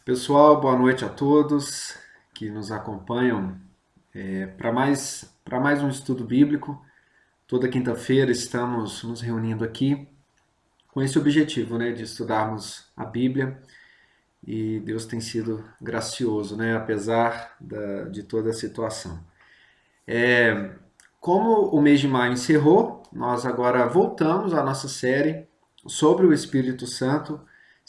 Pessoal, boa noite a todos que nos acompanham para mais um estudo bíblico. Toda quinta-feira estamos nos reunindo aqui com esse objetivo, né, de estudarmos a Bíblia, e Deus tem sido gracioso, né, apesar de toda a situação. Como o mês de maio encerrou, nós agora voltamos à nossa série sobre o Espírito Santo.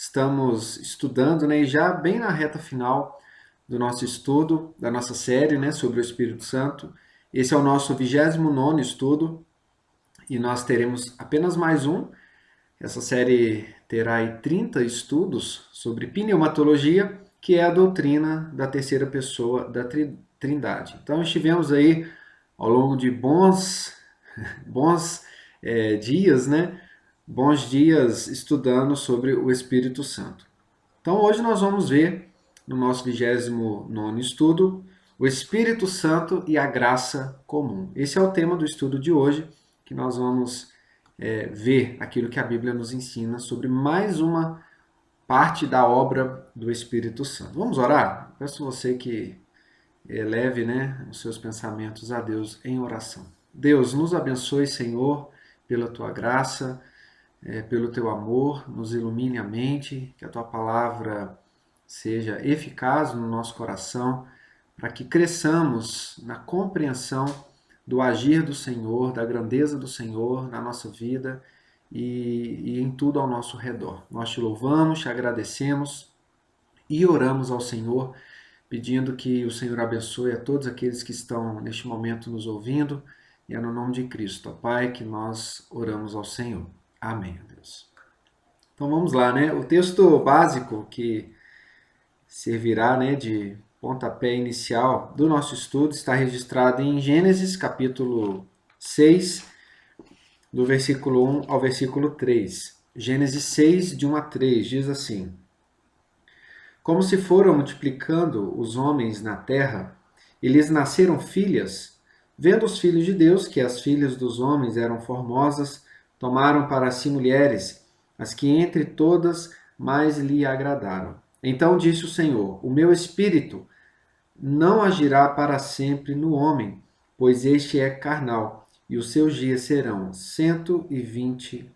Estamos estudando, né, e já bem na reta final do nosso estudo, da nossa série, né, sobre o Espírito Santo. Esse é o nosso 29º estudo e nós teremos apenas mais um. Essa série terá aí 30 estudos sobre pneumatologia, que é a doutrina da terceira pessoa da Trindade. Então estivemos aí ao longo de bons dias, né? Bons dias estudando sobre o Espírito Santo. Então hoje nós vamos ver, no nosso 29º estudo, o Espírito Santo e a graça comum. Esse é o tema do estudo de hoje, que nós vamos ver aquilo que a Bíblia nos ensina sobre mais uma parte da obra do Espírito Santo. Vamos orar? Peço você que eleve, né, os seus pensamentos a Deus em oração. Deus, nos abençoe, Senhor, pela tua graça, pelo teu amor, nos ilumine a mente, que a tua palavra seja eficaz no nosso coração, para que cresçamos na compreensão do agir do Senhor, da grandeza do Senhor na nossa vida e em tudo ao nosso redor. Nós te louvamos, te agradecemos e oramos ao Senhor, pedindo que o Senhor abençoe a todos aqueles que estão neste momento nos ouvindo, e é no nome de Cristo, ó Pai, que nós oramos ao Senhor. Amém, Deus. Então vamos lá, né? O texto básico que servirá, né, de pontapé inicial do nosso estudo está registrado em Gênesis, capítulo 6, do versículo 1 ao versículo 3. Gênesis 6, de 1 a 3, diz assim: Como se foram multiplicando os homens na terra, e lhes nasceram filhas, vendo os filhos de Deus que as filhas dos homens eram formosas, tomaram para si mulheres, as que entre todas mais lhe agradaram. Então disse o Senhor: O meu espírito não agirá para sempre no homem, pois este é carnal, e os seus dias serão 120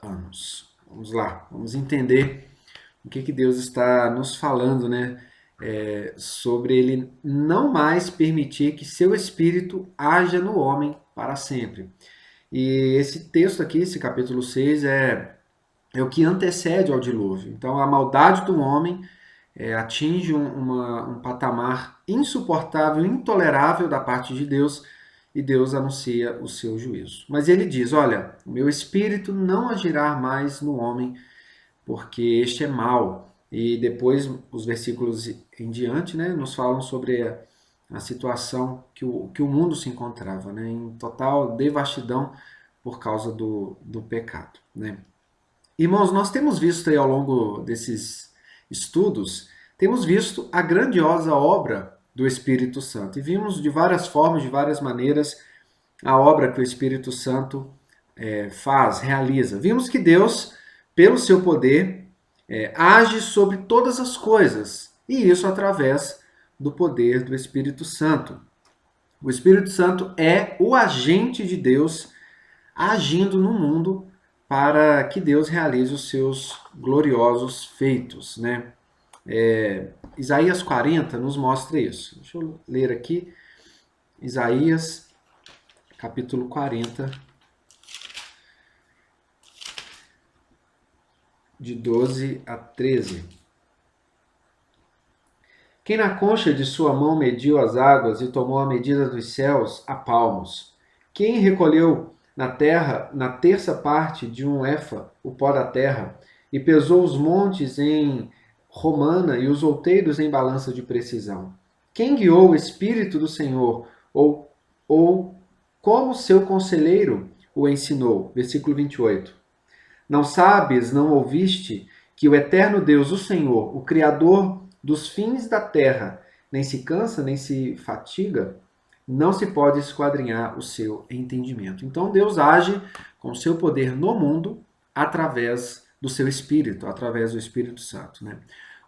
anos. Vamos lá, vamos entender o que Deus está nos falando, né? Sobre ele não mais permitir que seu espírito haja no homem para sempre. E esse texto aqui, esse capítulo 6, é o que antecede ao dilúvio. Então, a maldade do homem atinge um patamar insuportável, intolerável da parte de Deus, e Deus anuncia o seu juízo. Mas ele diz: olha, o meu espírito não agirá mais no homem, porque este é mau. E depois, os versículos em diante, né, nos falam sobre a situação que o mundo se encontrava, né, em total devastidão por causa do pecado, né. Irmãos, nós temos visto aí ao longo desses estudos, temos visto a grandiosa obra do Espírito Santo. E vimos de várias formas, de várias maneiras, a obra que o Espírito Santo faz, realiza. Vimos que Deus, pelo seu poder, age sobre todas as coisas. E isso através do poder do Espírito Santo. O Espírito Santo é o agente de Deus agindo no mundo para que Deus realize os seus gloriosos feitos, né? Isaías 40 nos mostra isso. Deixa eu ler aqui. Isaías, capítulo 40, de 12 a 13. Quem na concha de sua mão mediu as águas e tomou a medida dos céus a palmos? Quem recolheu na terra, na terça parte de um éfa, o pó da terra, e pesou os montes em romana e os outeiros em balança de precisão? Quem guiou o Espírito do Senhor, ou como seu conselheiro o ensinou? Versículo 28. Não sabes, não ouviste, que o eterno Deus, o Senhor, o Criador dos fins da terra, nem se cansa, nem se fatiga? Não se pode esquadrinhar o seu entendimento. Então Deus age com o seu poder no mundo através do seu Espírito, através do Espírito Santo, né?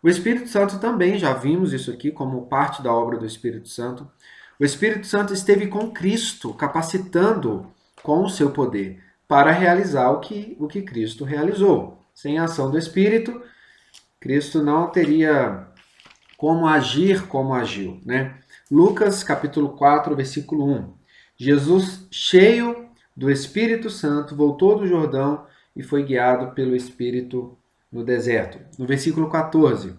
O Espírito Santo também, já vimos isso aqui como parte da obra do Espírito Santo. O Espírito Santo esteve com Cristo, capacitando com o seu poder para realizar o que Cristo realizou. Sem a ação do Espírito, Cristo não teria como agir como agiu, né? Lucas capítulo 4, versículo 1. Jesus, cheio do Espírito Santo, voltou do Jordão e foi guiado pelo Espírito no deserto. No versículo 14.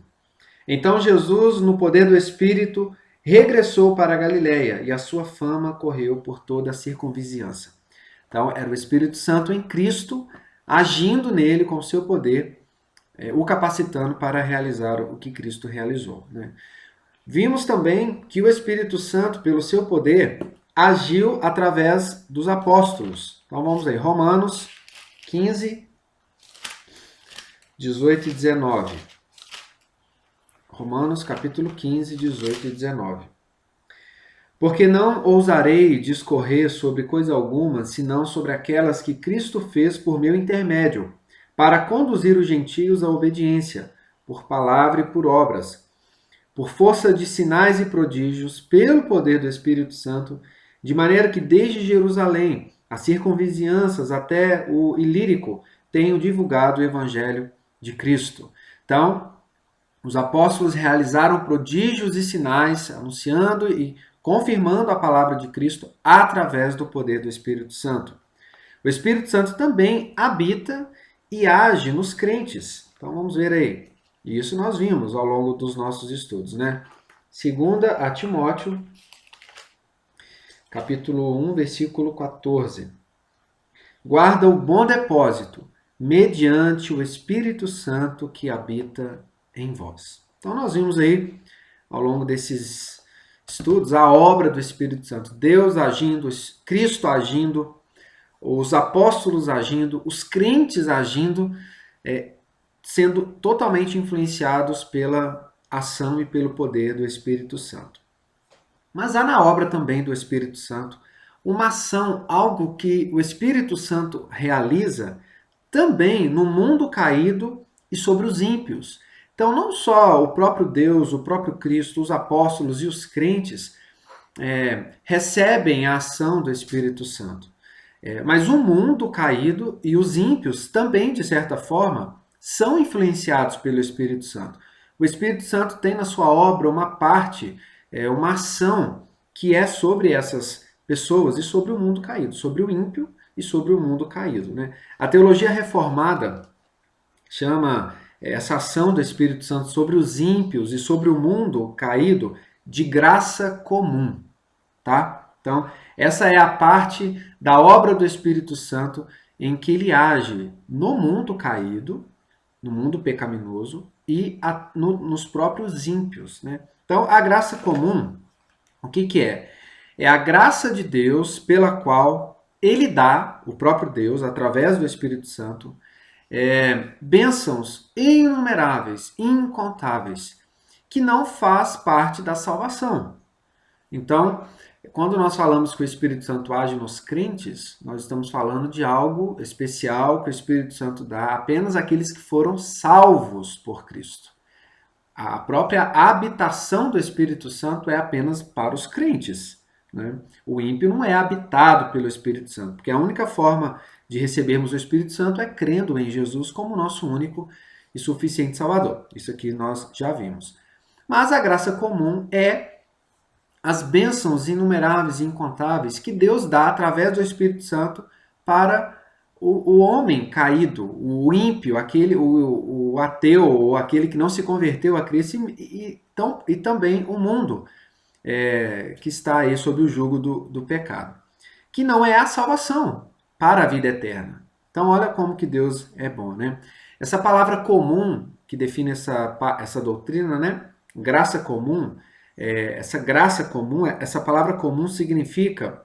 Então Jesus, no poder do Espírito, regressou para a Galiléia e a sua fama correu por toda a circunvizinhança. Então, era o Espírito Santo em Cristo, agindo nele com o seu poder, o capacitando para realizar o que Cristo realizou, né? Vimos também que o Espírito Santo, pelo seu poder, agiu através dos apóstolos. Então vamos aí, Romanos 15, 18 e 19. Romanos capítulo 15, 18 e 19. Porque não ousarei discorrer sobre coisa alguma, senão sobre aquelas que Cristo fez por meu intermédio, para conduzir os gentios à obediência, por palavra e por obras, por força de sinais e prodígios, pelo poder do Espírito Santo, de maneira que desde Jerusalém, as circunvizinhanças até o Ilírico, tenho divulgado o evangelho de Cristo. Então, os apóstolos realizaram prodígios e sinais, anunciando e confirmando a palavra de Cristo através do poder do Espírito Santo. O Espírito Santo também habita e age nos crentes. Então vamos ver aí. E isso nós vimos ao longo dos nossos estudos, né? 2 a Timóteo, capítulo 1, versículo 14. Guarda o bom depósito, mediante o Espírito Santo que habita em vós. Então nós vimos aí, ao longo desses estudos, a obra do Espírito Santo. Deus agindo, Cristo agindo, os apóstolos agindo, os crentes agindo, sendo totalmente influenciados pela ação e pelo poder do Espírito Santo. Mas há na obra também do Espírito Santo uma ação, algo que o Espírito Santo realiza também no mundo caído e sobre os ímpios. Então, não só o próprio Deus, o próprio Cristo, os apóstolos e os crentes recebem a ação do Espírito Santo, mas o mundo caído e os ímpios também, de certa forma, são influenciados pelo Espírito Santo. O Espírito Santo tem na sua obra uma parte, uma ação que é sobre essas pessoas e sobre o mundo caído, sobre o ímpio e sobre o mundo caído, né? A teologia reformada chama essa ação do Espírito Santo sobre os ímpios e sobre o mundo caído de graça comum, tá? Então, essa é a parte da obra do Espírito Santo em que ele age no mundo caído, no mundo pecaminoso e nos próprios ímpios, né? Então, a graça comum, o que é? É a graça de Deus pela qual ele dá, o próprio Deus, através do Espírito Santo, bênçãos inumeráveis, incontáveis, que não faz parte da salvação. Então, quando nós falamos que o Espírito Santo age nos crentes, nós estamos falando de algo especial que o Espírito Santo dá apenas àqueles que foram salvos por Cristo. A própria habitação do Espírito Santo é apenas para os crentes, né? O ímpio não é habitado pelo Espírito Santo, porque a única forma de recebermos o Espírito Santo é crendo em Jesus como nosso único e suficiente Salvador. Isso aqui nós já vimos. Mas a graça comum é as bênçãos inumeráveis e incontáveis que Deus dá através do Espírito Santo para o homem caído, o ímpio, o ateu, ou aquele que não se converteu a Cristo, e também o mundo que está aí sob o jugo do pecado, que não é a salvação para a vida eterna. Então olha como que Deus é bom, né? Essa palavra comum que define essa doutrina, né? Graça comum, essa palavra comum significa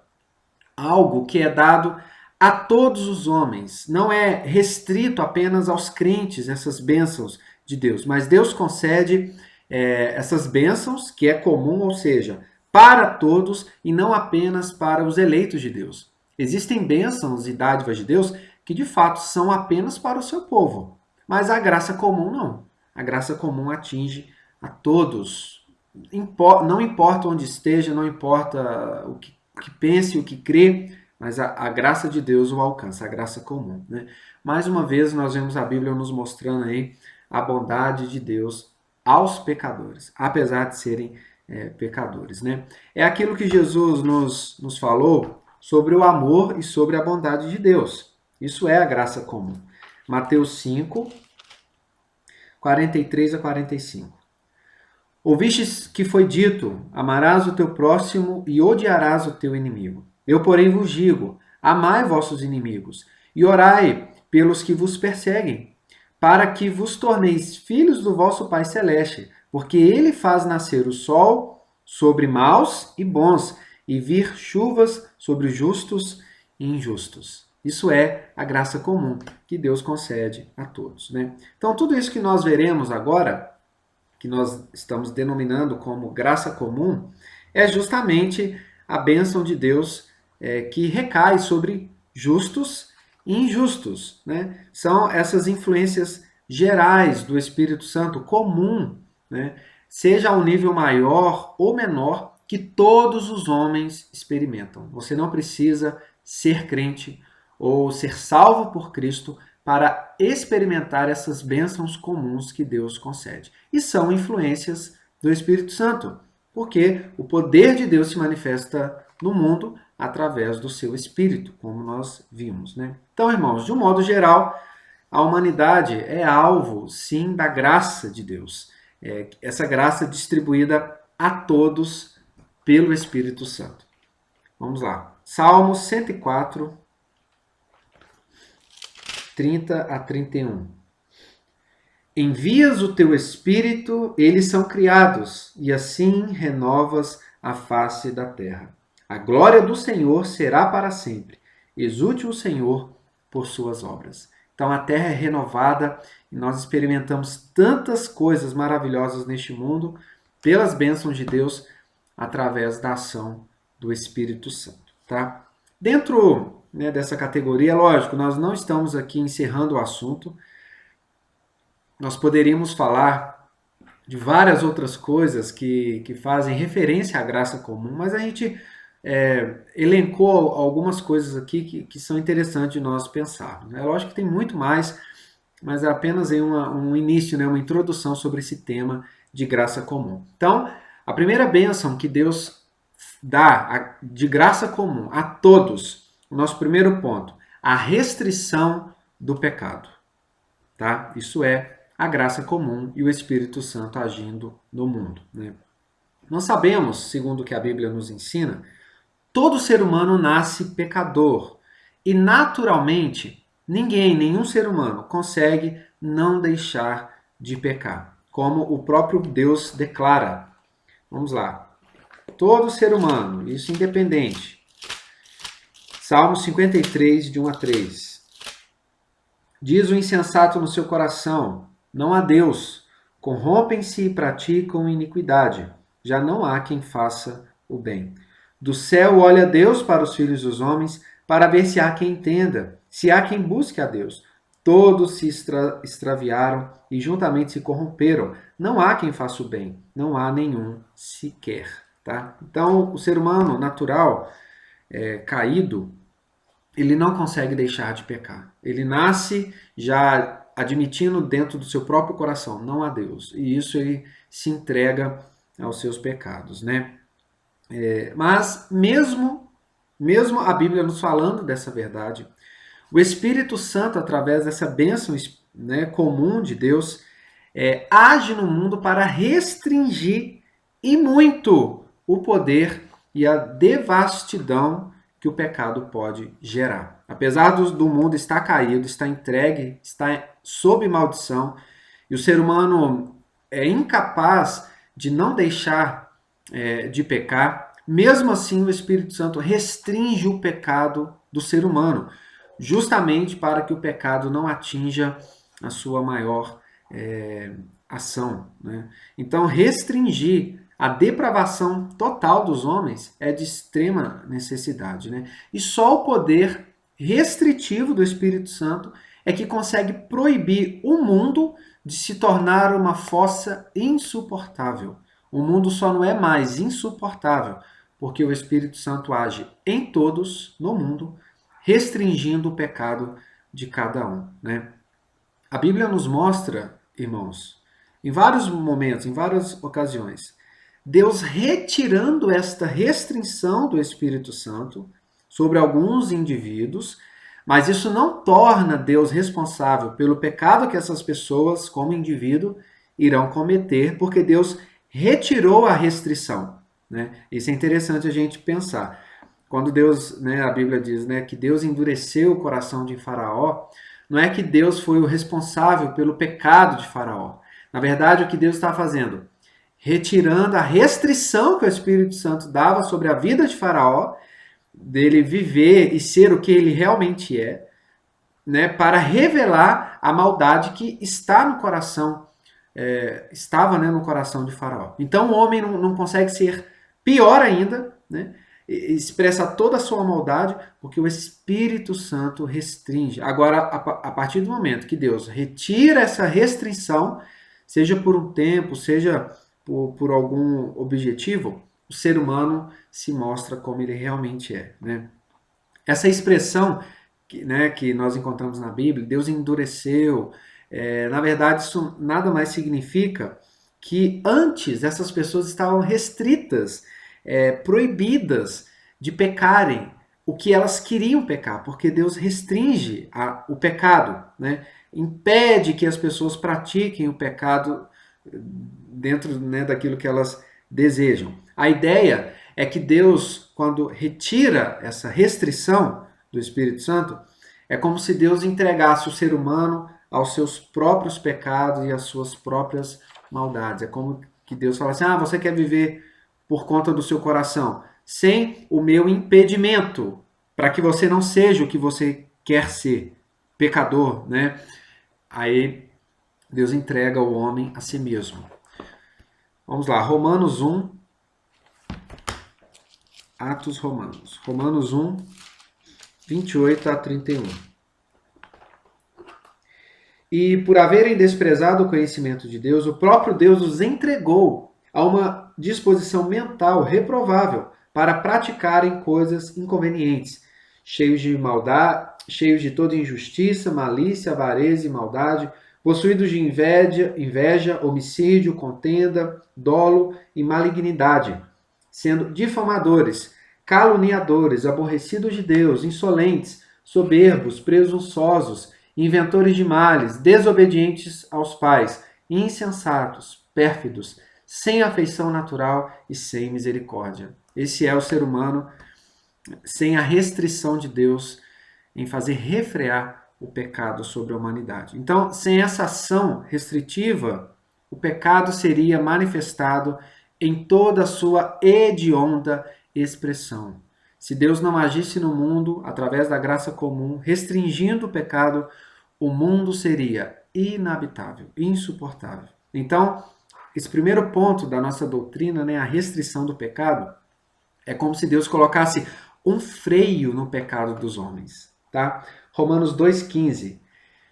algo que é dado a todos os homens. Não é restrito apenas aos crentes, essas bênçãos de Deus, mas Deus concede essas bênçãos, que é comum, ou seja, para todos e não apenas para os eleitos de Deus. Existem bênçãos e dádivas de Deus que de fato são apenas para o seu povo, mas a graça comum não. a graça comum atinge a todos. Não importa onde esteja, não importa o que pense, o que crê, mas a graça de Deus o alcança, a graça comum. Né? Mais uma vez, nós vemos a Bíblia nos mostrando aí a bondade de Deus aos pecadores, apesar de serem pecadores. Né? É aquilo que Jesus nos falou sobre o amor e sobre a bondade de Deus. Isso é a graça comum. Mateus 5, 43 a 45. Ouvistes que foi dito, amarás o teu próximo e odiarás o teu inimigo. Eu, porém, vos digo, amai vossos inimigos e orai pelos que vos perseguem, para que vos torneis filhos do vosso Pai Celeste, porque ele faz nascer o sol sobre maus e bons, e vir chuvas sobre justos e injustos. Isso é a graça comum que Deus concede a todos. Né? Então, tudo isso que nós veremos agora, que nós estamos denominando como graça comum, é justamente a bênção de Deus que recai sobre justos e injustos. Né? São essas influências gerais do Espírito Santo comum, né? Seja ao nível maior ou menor, que todos os homens experimentam. Você não precisa ser crente ou ser salvo por Cristo para experimentar essas bênçãos comuns que Deus concede. E são influências do Espírito Santo, porque o poder de Deus se manifesta no mundo através do seu Espírito, como nós vimos. Né? Então, irmãos, de um modo geral, a humanidade é alvo, sim, da graça de Deus. Essa graça distribuída a todos pelo Espírito Santo. Vamos lá. Salmo 104, 30 a 31. Envias o teu Espírito, eles são criados, e assim renovas a face da terra. A glória do Senhor será para sempre. Exulte o Senhor por suas obras. Então a terra é renovada e nós experimentamos tantas coisas maravilhosas neste mundo pelas bênçãos de Deus através da ação do Espírito Santo. Tá? Dentro dessa categoria, lógico, nós não estamos aqui encerrando o assunto. Nós poderíamos falar de várias outras coisas que fazem referência à graça comum, mas a gente elencou algumas coisas aqui que são interessantes de nós pensarmos. É lógico que tem muito mais, mas é apenas um início, uma introdução sobre esse tema de graça comum. Então, a primeira bênção que Deus dá de graça comum a todos, o nosso primeiro ponto, a restrição do pecado. Tá? Isso é a graça comum e o Espírito Santo agindo no mundo. Né? Nós sabemos, segundo o que a Bíblia nos ensina, todo ser humano nasce pecador e naturalmente nenhum ser humano consegue não deixar de pecar, como o próprio Deus declara. Vamos lá. Todo ser humano, isso independente. Salmo 53, de 1 a 3. Diz o insensato no seu coração, não há Deus. Corrompem-se e praticam iniquidade. Já não há quem faça o bem. Do céu olha Deus para os filhos dos homens, para ver se há quem entenda, se há quem busque a Deus. Todos se extraviaram e juntamente se corromperam. Não há quem faça o bem, não há nenhum sequer. Tá? Então, o ser humano natural, caído, ele não consegue deixar de pecar. Ele nasce já admitindo dentro do seu próprio coração, não há Deus. E isso ele se entrega aos seus pecados. Né? Mas mesmo a Bíblia nos falando dessa verdade, o Espírito Santo, através dessa bênção comum de Deus, age no mundo para restringir e muito o poder e a devastidão que o pecado pode gerar. Apesar do mundo estar caído, está entregue, está sob maldição, e o ser humano é incapaz de não deixar de pecar, mesmo assim o Espírito Santo restringe o pecado do ser humano, justamente para que o pecado não atinja a sua maior ação. Né? Então, restringir a depravação total dos homens é de extrema necessidade. Né? E só o poder restritivo do Espírito Santo é que consegue proibir o mundo de se tornar uma fossa insuportável. O mundo só não é mais insuportável porque o Espírito Santo age em todos no mundo, restringindo o pecado de cada um, né? A Bíblia nos mostra, irmãos, em vários momentos, em várias ocasiões, Deus retirando esta restrição do Espírito Santo sobre alguns indivíduos, mas isso não torna Deus responsável pelo pecado que essas pessoas, como indivíduo, irão cometer, porque Deus retirou a restrição, né? Isso é interessante a gente pensar. Quando Deus, né, a Bíblia diz, né, que Deus endureceu o coração de Faraó, não é que Deus foi o responsável pelo pecado de Faraó. Na verdade, o que Deus está fazendo? Retirando a restrição que o Espírito Santo dava sobre a vida de Faraó, dele viver e ser o que ele realmente é, né, para revelar a maldade que está no coração, estava, né, no coração de Faraó. Então o homem não consegue ser pior ainda, né, expressa toda a sua maldade, porque o Espírito Santo restringe. Agora, a partir do momento que Deus retira essa restrição, seja por um tempo, seja por algum objetivo, o ser humano se mostra como ele realmente é, né? Essa expressão que nós encontramos na Bíblia, Deus endureceu, na verdade isso nada mais significa que antes essas pessoas estavam restritas, proibidas de pecarem o que elas queriam pecar, porque Deus restringe o pecado, né? Impede que as pessoas pratiquem o pecado dentro, né, daquilo que elas desejam. A ideia é que Deus, quando retira essa restrição do Espírito Santo, é como se Deus entregasse o ser humano aos seus próprios pecados e às suas próprias maldades. É como que Deus fala assim: ah, você quer viver por conta do seu coração, sem o meu impedimento, para que você não seja o que você quer ser, pecador, né? Aí Deus entrega o homem a si mesmo. Vamos lá, Romanos 1, Atos Romanos. Romanos 1, 28 a 31. E por haverem desprezado o conhecimento de Deus, o próprio Deus os entregou a uma disposição mental reprovável para praticarem coisas inconvenientes, cheios de maldade, cheios de toda injustiça, malícia, avareza e maldade, possuídos de inveja, homicídio, contenda, dolo e malignidade, sendo difamadores, caluniadores, aborrecidos de Deus, insolentes, soberbos, presunçosos, inventores de males, desobedientes aos pais, insensatos, pérfidos, sem afeição natural e sem misericórdia. Esse é o ser humano sem a restrição de Deus em fazer refrear o pecado sobre a humanidade. Então, sem essa ação restritiva, o pecado seria manifestado em toda a sua hedionda expressão. Se Deus não agisse no mundo através da graça comum, restringindo o pecado, o mundo seria inabitável, insuportável. Então, esse primeiro ponto da nossa doutrina, né, a restrição do pecado, é como se Deus colocasse um freio no pecado dos homens, tá? Romanos 2,15.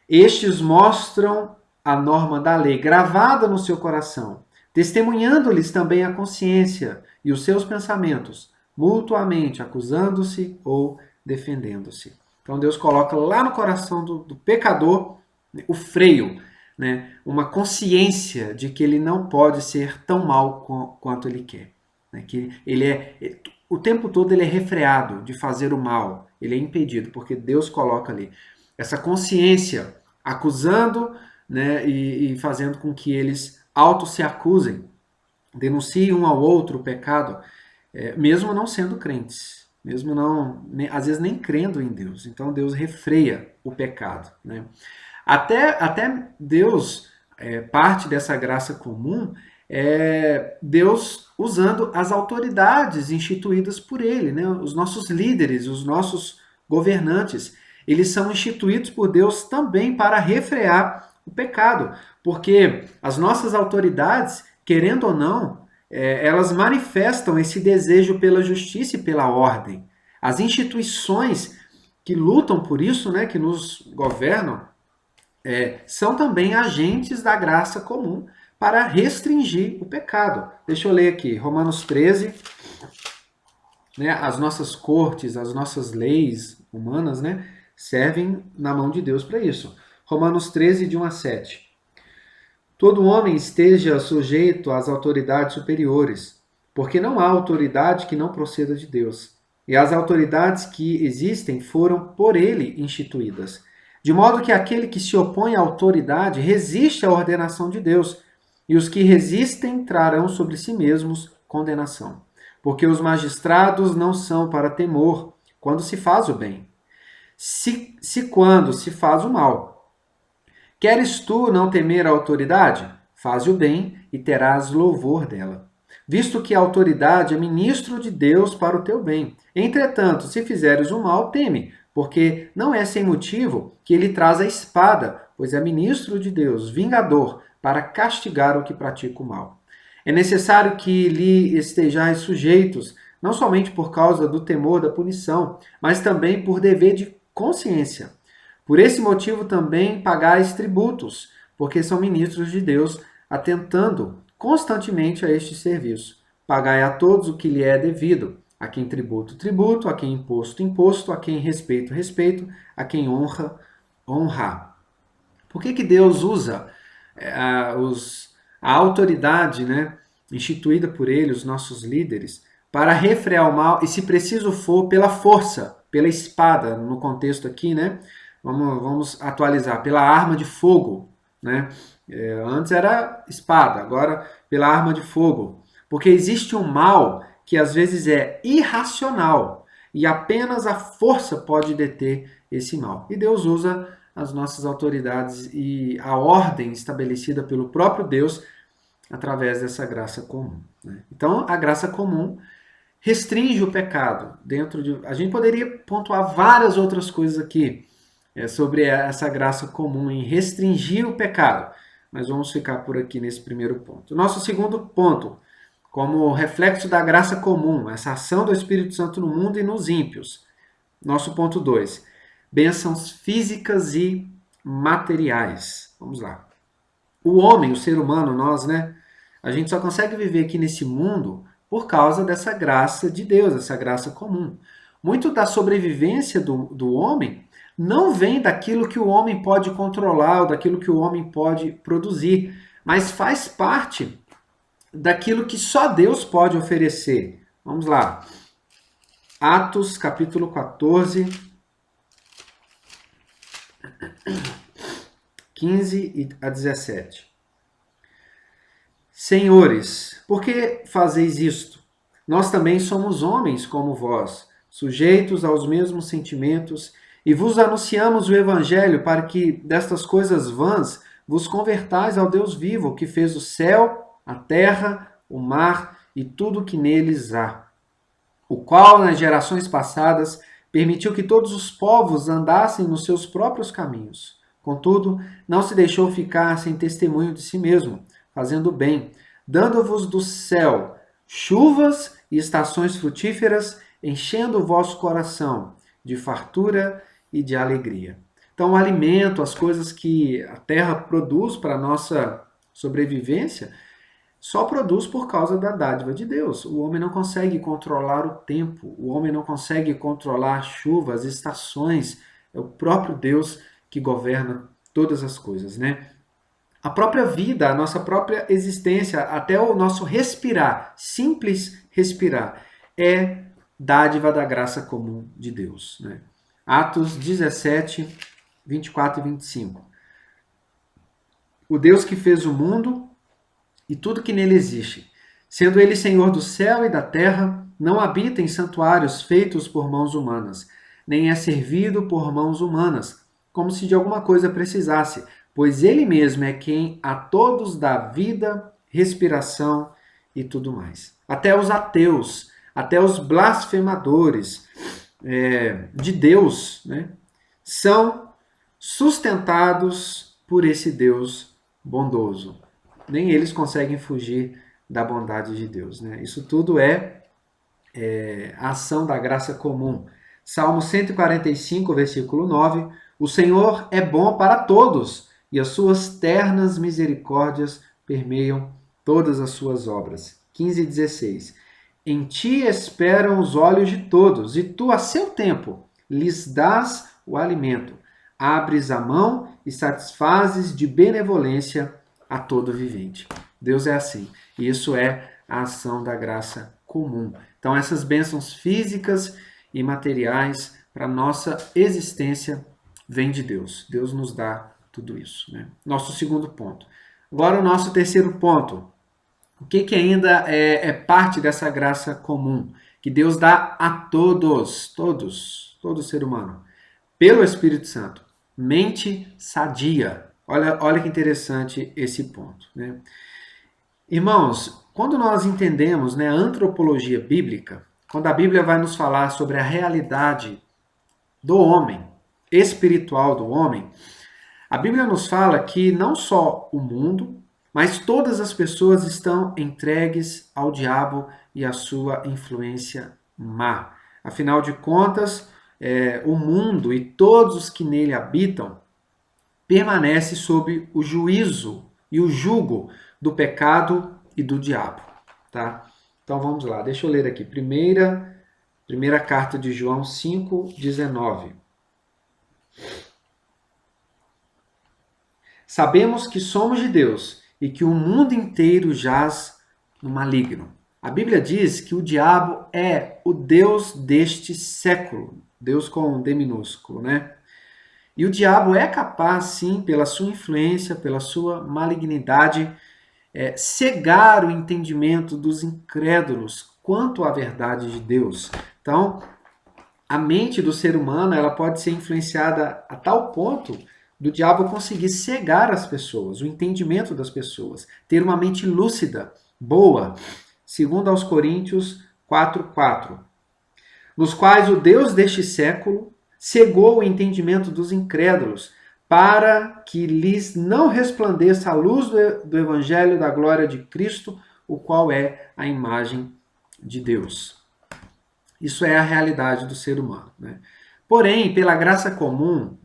Estes mostram a norma da lei gravada no seu coração, testemunhando-lhes também a consciência e os seus pensamentos, mutuamente acusando-se ou defendendo-se. Então Deus coloca lá no coração do pecador o freio, né? Uma consciência de que ele não pode ser tão mal quanto ele quer. Né? Que ele o tempo todo ele é refreado de fazer o mal, ele é impedido, porque Deus coloca ali essa consciência acusando, né, e fazendo com que eles auto se acusem, denunciem um ao outro o pecado, mesmo não sendo crentes, mesmo não, às vezes nem crendo em Deus. Então Deus refreia o pecado, né? Até Deus, parte dessa graça comum, Deus usando as autoridades instituídas por Ele, né? Os nossos líderes, os nossos governantes, eles são instituídos por Deus também para refrear o pecado, porque as nossas autoridades, querendo ou não, elas manifestam esse desejo pela justiça e pela ordem. As instituições que lutam por isso, né, que nos governam, são também agentes da graça comum para restringir o pecado. Deixa eu ler aqui, Romanos 13, né, as nossas cortes, as nossas leis humanas, né, servem na mão de Deus para isso. Romanos 13, de 1 a 7. Todo homem esteja sujeito às autoridades superiores, porque não há autoridade que não proceda de Deus. E as autoridades que existem foram por ele instituídas. De modo que aquele que se opõe à autoridade resiste à ordenação de Deus, e os que resistem trarão sobre si mesmos condenação. Porque os magistrados não são para temor quando se faz o bem, se quando se faz o mal. Queres tu não temer a autoridade? Faze o bem e terás louvor dela, visto que a autoridade é ministro de Deus para o teu bem. Entretanto, se fizeres o mal, teme, porque não é sem motivo que ele traz a espada, pois é ministro de Deus, vingador, para castigar o que pratica o mal. É necessário que lhe estejais sujeitos, não somente por causa do temor da punição, mas também por dever de consciência. Por esse motivo também pagais tributos, porque são ministros de Deus, atentando constantemente a este serviço. Pagai a todos o que lhe é devido, a quem tributo, tributo, a quem imposto, imposto, a quem respeito, respeito, a quem honra, honra. Por que Deus usa a autoridade, né, instituída por ele, os nossos líderes, para refrear o mal e, se preciso for, pela força, pela espada, no contexto aqui, né? Vamos atualizar, pela arma de fogo, né? Antes era espada, agora pela arma de fogo. Porque existe um mal que às vezes é irracional e apenas a força pode deter esse mal. E Deus usa as nossas autoridades e a ordem estabelecida pelo próprio Deus através dessa graça comum, né? Então, a graça comum restringe o pecado. A gente poderia pontuar várias outras coisas aqui sobre essa graça comum em restringir o pecado, mas vamos ficar por aqui nesse primeiro ponto. Nosso segundo ponto, como reflexo da graça comum, essa ação do Espírito Santo no mundo e nos ímpios. Nosso ponto 2, bênçãos físicas e materiais. Vamos lá. O homem, o ser humano, nós, né? A gente só consegue viver aqui nesse mundo por causa dessa graça de Deus, essa graça comum. Muito da sobrevivência do homem não vem daquilo que o homem pode controlar ou daquilo que o homem pode produzir, mas faz parte daquilo que só Deus pode oferecer. Vamos lá. Atos, capítulo 14, 15 a 17. Senhores, por que fazeis isto? Nós também somos homens como vós, sujeitos aos mesmos sentimentos, e vos anunciamos o Evangelho para que destas coisas vãs vos convertais ao Deus vivo, que fez o céu, a terra, o mar e tudo o que neles há, o qual nas gerações passadas permitiu que todos os povos andassem nos seus próprios caminhos. Contudo, não se deixou ficar sem testemunho de si mesmo, fazendo bem, dando-vos do céu chuvas e estações frutíferas, enchendo o vosso coração de fartura e de alegria. Então, o alimento, as coisas que a terra produz para a nossa sobrevivência, só produz por causa da dádiva de Deus. O homem não consegue controlar o tempo, o homem não consegue controlar a chuva, as estações. É o próprio Deus que governa todas as coisas, né? A própria vida, a nossa própria existência, até o nosso respirar, simples respirar, é dádiva da graça comum de Deus, né? Atos 17, 24 e 25. O Deus que fez o mundo e tudo que nele existe, sendo ele Senhor do céu e da terra, não habita em santuários feitos por mãos humanas, nem é servido por mãos humanas, como se de alguma coisa precisasse, pois ele mesmo é quem a todos dá vida, respiração e tudo mais. Até os ateus, até os blasfemadores de Deus, né, são sustentados por esse Deus bondoso. Nem eles conseguem fugir da bondade de Deus, né? Isso tudo é a ação da graça comum. Salmo 145, versículo 9. O Senhor é bom para todos e as suas ternas misericórdias permeiam todas as suas obras. 15 e 16. Em ti esperam os olhos de todos, e tu, a seu tempo, lhes dás o alimento. Abres a mão e satisfazes de benevolência a todo vivente. Deus é assim. E isso é a ação da graça comum. Então, essas bênçãos físicas e materiais para a nossa existência vêm de Deus. Deus nos dá tudo isso. Né? Nosso segundo ponto. Agora, o nosso terceiro ponto. O que ainda é parte dessa graça comum? Que Deus dá a todos, todo ser humano, pelo Espírito Santo. Mente sadia. Olha que interessante esse ponto. Né? Irmãos, quando nós entendemos, né, a antropologia bíblica, quando a Bíblia vai nos falar sobre a realidade do homem, espiritual do homem, a Bíblia nos fala que não só o mundo, mas todas as pessoas estão entregues ao diabo e à sua influência má. Afinal de contas, o mundo e todos os que nele habitam permanecem sob o juízo e o jugo do pecado e do diabo. Tá? Então vamos lá, deixa eu ler aqui. Primeira carta de João 5:19. Sabemos que somos de Deus e que o mundo inteiro jaz no maligno. A Bíblia diz que o diabo é o Deus deste século, Deus com D minúsculo, né? E o diabo é capaz, sim, pela sua influência, pela sua malignidade, cegar o entendimento dos incrédulos quanto à verdade de Deus. Então, a mente do ser humano ela pode ser influenciada a tal ponto do diabo conseguir cegar as pessoas, o entendimento das pessoas, ter uma mente lúcida, boa, segundo aos Coríntios 4:4, nos quais o Deus deste século cegou o entendimento dos incrédulos, para que lhes não resplandeça a luz do evangelho da glória de Cristo, o qual é a imagem de Deus. Isso é a realidade do ser humano. Né? Porém, pela graça comum,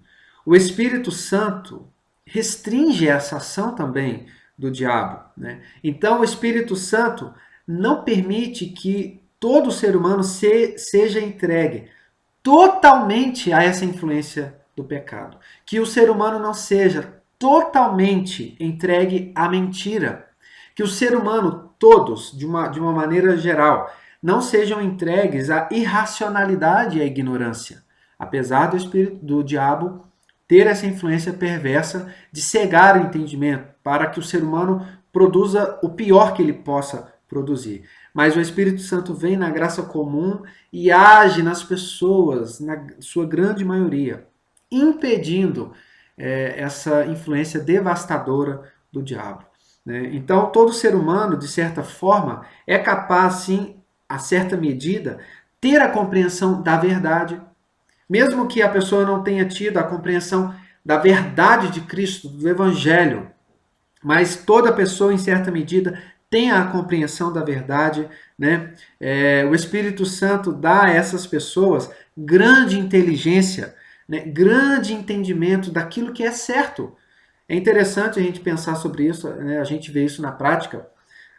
o Espírito Santo restringe essa ação também do diabo. Né? Então, o Espírito Santo não permite que todo ser humano seja entregue totalmente a essa influência do pecado. Que o ser humano não seja totalmente entregue à mentira. Que o ser humano, todos, de uma maneira geral, não sejam entregues à irracionalidade e à ignorância. Apesar do espírito do diabo ter essa influência perversa de cegar o entendimento para que o ser humano produza o pior que ele possa produzir. Mas o Espírito Santo vem na graça comum e age nas pessoas, na sua grande maioria, impedindo essa influência devastadora do diabo. Né? Então, todo ser humano, de certa forma, é capaz, sim, a certa medida, ter a compreensão da verdade, mesmo que a pessoa não tenha tido a compreensão da verdade de Cristo, do Evangelho, mas toda pessoa, em certa medida, tem a compreensão da verdade, né? O Espírito Santo dá a essas pessoas grande inteligência, né? Grande entendimento daquilo que é certo. É interessante a gente pensar sobre isso, né? A gente vê isso na prática.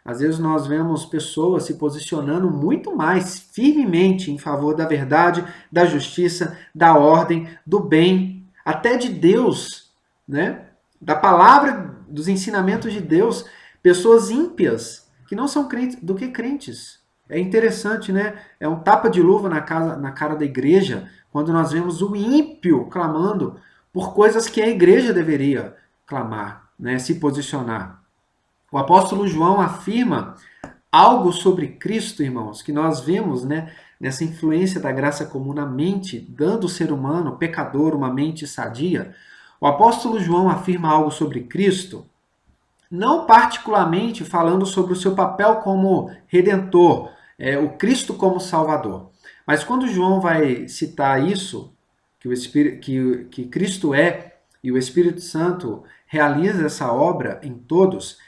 Às vezes nós vemos pessoas se posicionando muito mais firmemente em favor da verdade, da justiça, da ordem, do bem, até de Deus, né? Da palavra, dos ensinamentos de Deus. Pessoas ímpias, que não são crentes, do que crentes. É interessante, né? É um tapa de luva na cara da igreja, quando nós vemos o ímpio clamando por coisas que a igreja deveria clamar, né? Se posicionar. O apóstolo João afirma algo sobre Cristo, irmãos, que nós vemos, né, nessa influência da graça comum na mente, dando ao ser humano, pecador, uma mente sadia. O apóstolo João afirma algo sobre Cristo, não particularmente falando sobre o seu papel como redentor, o Cristo como Salvador. Mas quando João vai citar isso, que Cristo é e o Espírito Santo realiza essa obra em todos,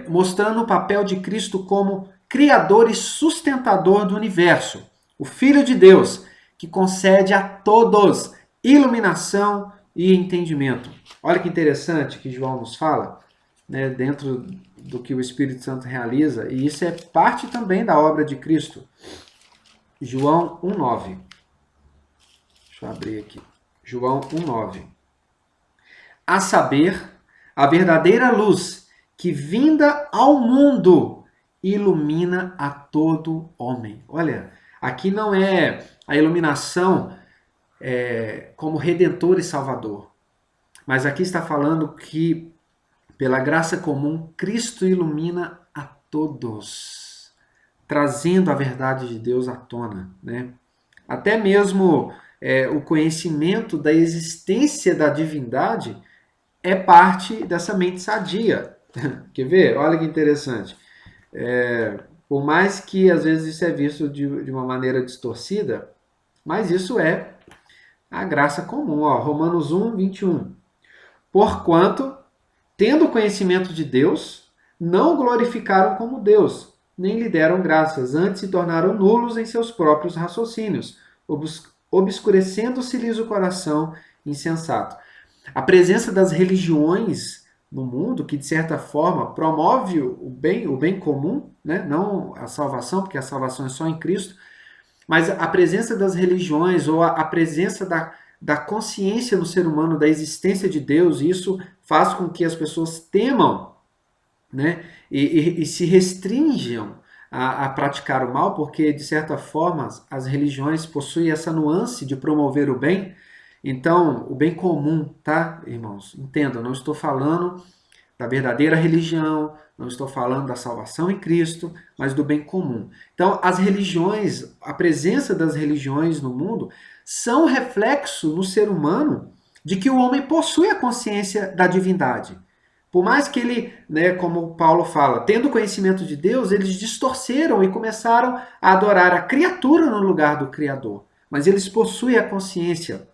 mostrando o papel de Cristo como criador e sustentador do universo, o Filho de Deus, que concede a todos iluminação, e entendimento. Olha que interessante que João nos fala, né, dentro do que o Espírito Santo realiza, e isso é parte também da obra de Cristo. João 1,9. Deixa eu abrir aqui. João 1,9. A saber, a verdadeira luz que vinda ao mundo ilumina a todo homem. Olha, aqui não é a iluminação como redentor e salvador, mas aqui está falando que pela graça comum Cristo ilumina a todos, trazendo a verdade de Deus à tona, né? Até mesmo o conhecimento da existência da divindade é parte dessa mente sadia. Quer ver? Olha que interessante. Por mais que às vezes isso é visto de uma maneira distorcida, mas isso é a graça comum. Ó, Romanos 1, 21. Porquanto, tendo conhecimento de Deus, não o glorificaram como Deus, nem lhe deram graças, antes se tornaram nulos em seus próprios raciocínios, obscurecendo-se-lhes o coração insensato. A presença das religiões no mundo, que de certa forma promove o bem comum, né? Não a salvação, porque a salvação é só em Cristo, mas a presença das religiões ou a presença da consciência no ser humano da existência de Deus, isso faz com que as pessoas temam, né? E se restringam a praticar o mal, porque de certa forma as religiões possuem essa nuance de promover o bem. Então, o bem comum, tá, irmãos? Entenda, não estou falando da verdadeira religião, não estou falando da salvação em Cristo, mas do bem comum. Então, as religiões, a presença das religiões no mundo, são reflexo no ser humano de que o homem possui a consciência da divindade. Por mais que ele, né, como Paulo fala, tendo conhecimento de Deus, eles distorceram e começaram a adorar a criatura no lugar do Criador. Mas eles possuem a consciência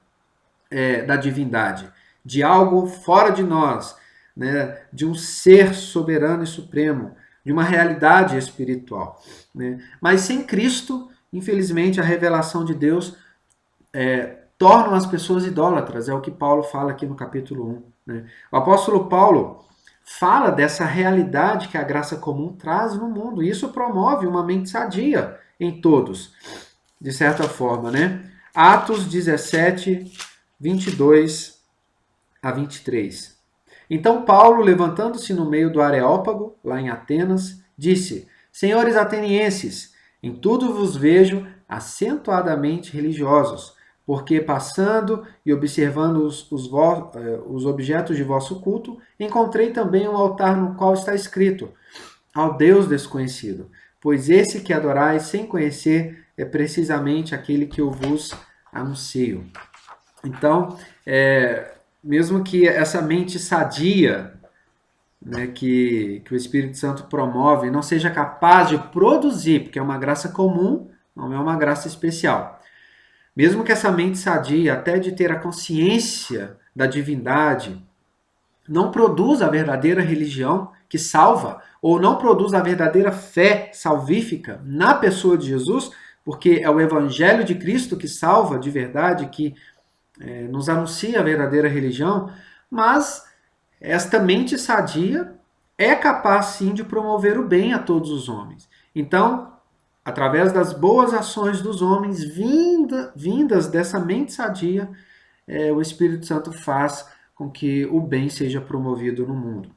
da divindade, de algo fora de nós, né, de um ser soberano e supremo, de uma realidade espiritual. Né? Mas sem Cristo, infelizmente, a revelação de Deus torna as pessoas idólatras, é o que Paulo fala aqui no capítulo 1. Né? O apóstolo Paulo fala dessa realidade que a graça comum traz no mundo, e isso promove uma mente sadia em todos, de certa forma. Né? Atos 17, 22 a 23. Então Paulo, levantando-se no meio do Areópago, lá em Atenas, disse: Senhores atenienses, em tudo vos vejo acentuadamente religiosos, porque passando e observando os objetos de vosso culto, encontrei também um altar no qual está escrito: ao Deus desconhecido. Pois esse que adorais sem conhecer é precisamente aquele que eu vos anuncio. Então, mesmo que essa mente sadia, né, que o Espírito Santo promove não seja capaz de produzir, porque é uma graça comum, não é uma graça especial. Mesmo que essa mente sadia, até de ter a consciência da divindade, não produza a verdadeira religião que salva, ou não produz a verdadeira fé salvífica na pessoa de Jesus, porque é o Evangelho de Cristo que salva de verdade, que nos anuncia a verdadeira religião, mas esta mente sadia é capaz sim de promover o bem a todos os homens. Então, através das boas ações dos homens, vindas dessa mente sadia, o Espírito Santo faz com que o bem seja promovido no mundo.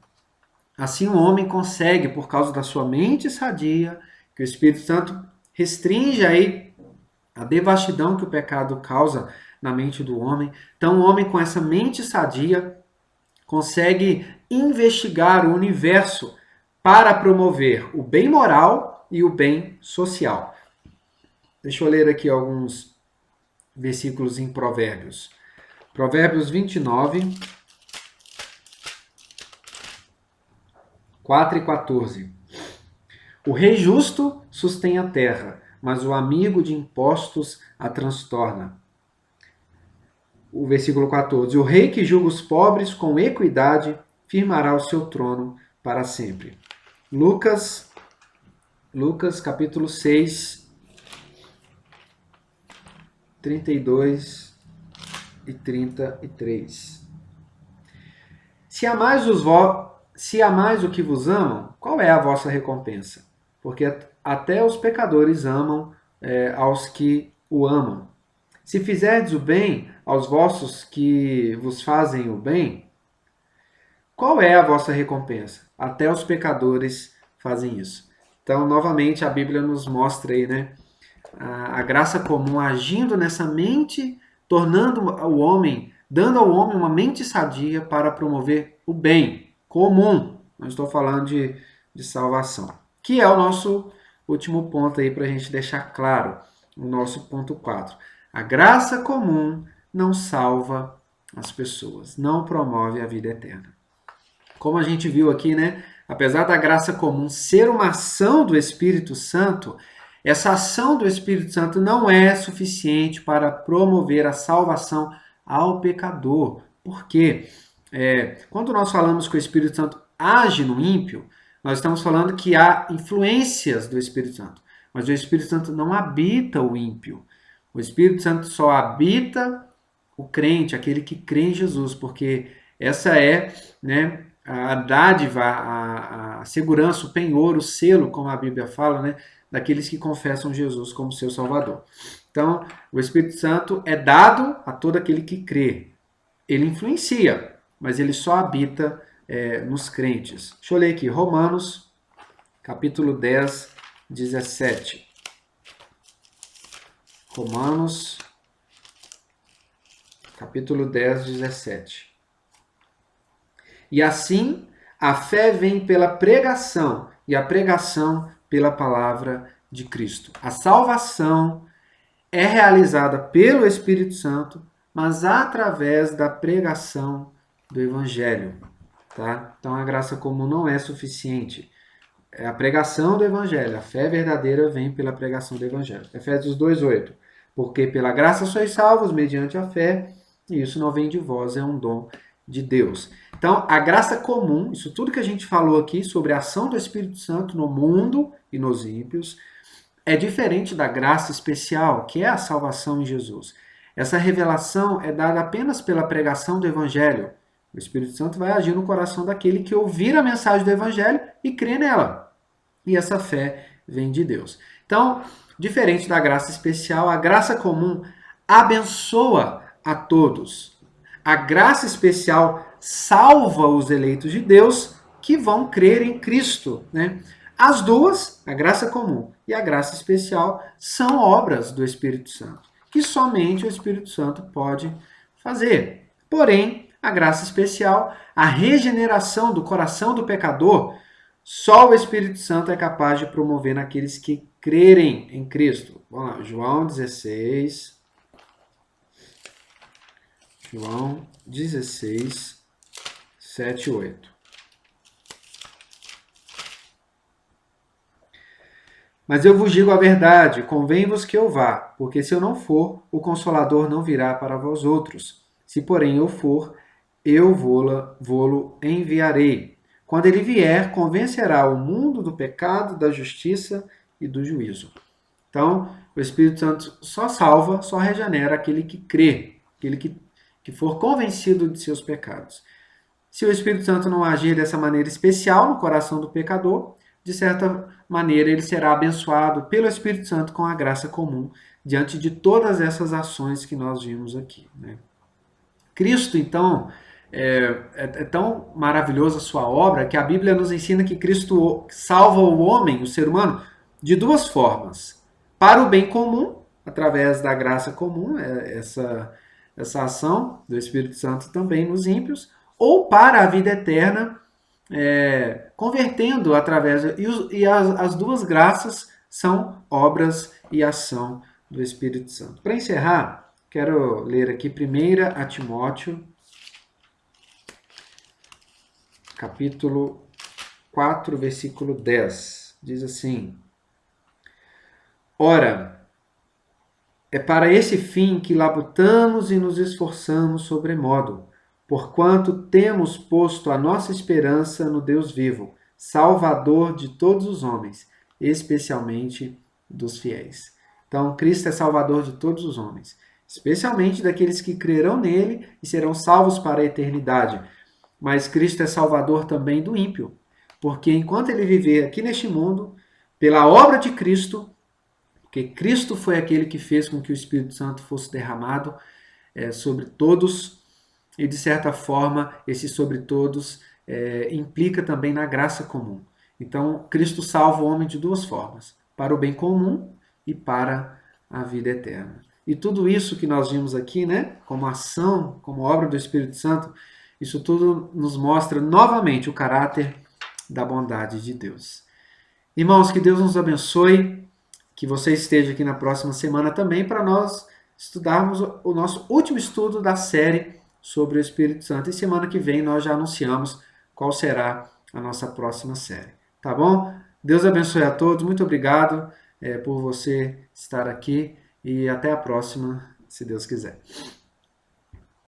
Assim, o homem consegue, por causa da sua mente sadia, que o Espírito Santo restringe aí a devastidão que o pecado causa na mente do homem. Então, o homem com essa mente sadia consegue investigar o universo para promover o bem moral e o bem social. Deixa eu ler aqui alguns versículos em Provérbios. Provérbios 29, 4 e 14. O rei justo sustém a terra, mas o amigo de impostos a transtorna. O versículo 14. O rei que julga os pobres com equidade firmará o seu trono para sempre. Lucas capítulo 6, 32 e 33. Se amais o que vos amam, qual é a vossa recompensa? Porque até os pecadores amam aos que o amam. Se fizerdes o bem aos vossos que vos fazem o bem, qual é a vossa recompensa? Até os pecadores fazem isso. Então, novamente, a Bíblia nos mostra aí, né, a graça comum agindo nessa mente, tornando o homem, dando ao homem uma mente sadia para promover o bem comum. Não estou falando de salvação. Que é o nosso último ponto aí para a gente deixar claro, o nosso ponto 4. A graça comum não salva as pessoas, não promove a vida eterna. Como a gente viu aqui, né? Apesar da graça comum ser uma ação do Espírito Santo, essa ação do Espírito Santo não é suficiente para promover a salvação ao pecador. Por quê? Quando nós falamos que o Espírito Santo age no ímpio, nós estamos falando que há influências do Espírito Santo. Mas o Espírito Santo não habita o ímpio. O Espírito Santo só habita o crente, aquele que crê em Jesus, porque essa é, né, a dádiva, a segurança, o penhor, o selo, como a Bíblia fala, né, daqueles que confessam Jesus como seu Salvador. Então, o Espírito Santo é dado a todo aquele que crê. Ele influencia, mas ele só habita nos crentes. Deixa eu ler aqui, Romanos, capítulo 10, 17. Romanos, capítulo 10, 17. E assim, a fé vem pela pregação, e a pregação pela palavra de Cristo. A salvação é realizada pelo Espírito Santo, mas através da pregação do Evangelho. Tá? Então, a graça comum não é suficiente. É a pregação do Evangelho. A fé verdadeira vem pela pregação do Evangelho. Efésios 2,8. Porque pela graça sois salvos mediante a fé, e isso não vem de vós, é um dom de Deus. Então, a graça comum, isso tudo que a gente falou aqui sobre a ação do Espírito Santo no mundo e nos ímpios, é diferente da graça especial, que é a salvação em Jesus. Essa revelação é dada apenas pela pregação do Evangelho. O Espírito Santo vai agir no coração daquele que ouvir a mensagem do Evangelho e crê nela. E essa fé vem de Deus. Então, diferente da graça especial, a graça comum abençoa a todos. A graça especial salva os eleitos de Deus que vão crer em Cristo, né? As duas, a graça comum e a graça especial, são obras do Espírito Santo, que somente o Espírito Santo pode fazer. Porém, a graça especial, a regeneração do coração do pecador, só o Espírito Santo é capaz de promover naqueles que crerem em Cristo. Vamos lá, João 16, 7 e 8. Mas eu vos digo a verdade, convém-vos que eu vá, porque se eu não for, o Consolador não virá para vós outros. Se, porém, eu for, eu vô-lo enviarei. Quando ele vier, convencerá o mundo do pecado, da justiça e do juízo. Então, o Espírito Santo só salva, só regenera aquele que crê, aquele que for convencido de seus pecados. Se o Espírito Santo não agir dessa maneira especial no coração do pecador, de certa maneira ele será abençoado pelo Espírito Santo com a graça comum diante de todas essas ações que nós vimos aqui, né? Cristo, então, é tão maravilhosa a sua obra que a Bíblia nos ensina que Cristo salva o homem, o ser humano, de duas formas. Para o bem comum, através da graça comum, essa ação do Espírito Santo também nos ímpios, ou para a vida eterna, convertendo através... E as duas graças são obras e ação do Espírito Santo. Para encerrar, quero ler aqui 1 Timóteo, capítulo 4, versículo 10. Diz assim: Ora, é para esse fim que labutamos e nos esforçamos sobremodo, porquanto temos posto a nossa esperança no Deus vivo, Salvador de todos os homens, especialmente dos fiéis. Então, Cristo é Salvador de todos os homens. especialmente daqueles que crerão nele e serão salvos para a eternidade. Mas Cristo é salvador também do ímpio, porque enquanto ele viver aqui neste mundo, pela obra de Cristo, porque Cristo foi aquele que fez com que o Espírito Santo fosse derramado sobre todos, e de certa forma, esse sobre todos implica também na graça comum. Então, Cristo salva o homem de duas formas: para o bem comum e para a vida eterna. E tudo isso que nós vimos aqui, né, como ação, como obra do Espírito Santo, isso tudo nos mostra novamente o caráter da bondade de Deus. Irmãos, que Deus nos abençoe, que você esteja aqui na próxima semana também para nós estudarmos o nosso último estudo da série sobre o Espírito Santo. E semana que vem nós já anunciamos qual será a nossa próxima série. Tá bom? Deus abençoe a todos. Muito obrigado por você estar aqui e até a próxima, se Deus quiser.